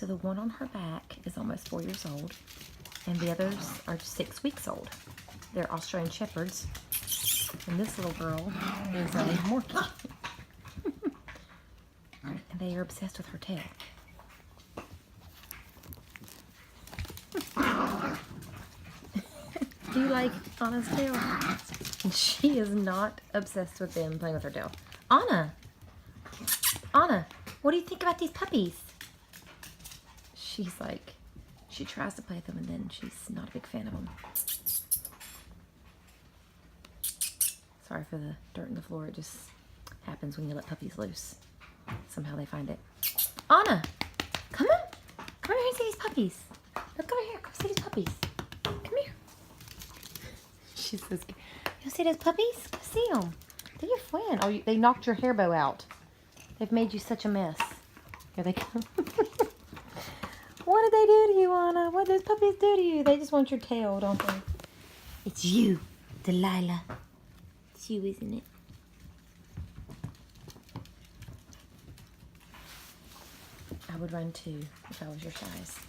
So the one on her back is almost 4 years old, and the others are 6 weeks old. They're Australian Shepherds, and this little girl is a Morkie. And they are obsessed with her tail. Do you like Anna's tail? And she is not obsessed with them playing with her tail. Anna, what do you think about these puppies? She's like, she tries to play with them and then she's not a big fan of them. Sorry for the dirt in the floor. It just happens when you let puppies loose. Somehow they find it. Anna, come on. Come over here and see these puppies. Look over here. Come see these puppies. Come here. She's so scared. You see those puppies? Go see them. They're your friend. Oh, they knocked your hair bow out. They've made you such a mess. Here they come. What did they do to you, Anna? What did those puppies do to you? They just want your tail, don't they? It's you, Delilah. It's you, isn't it? I would run too if I was your size.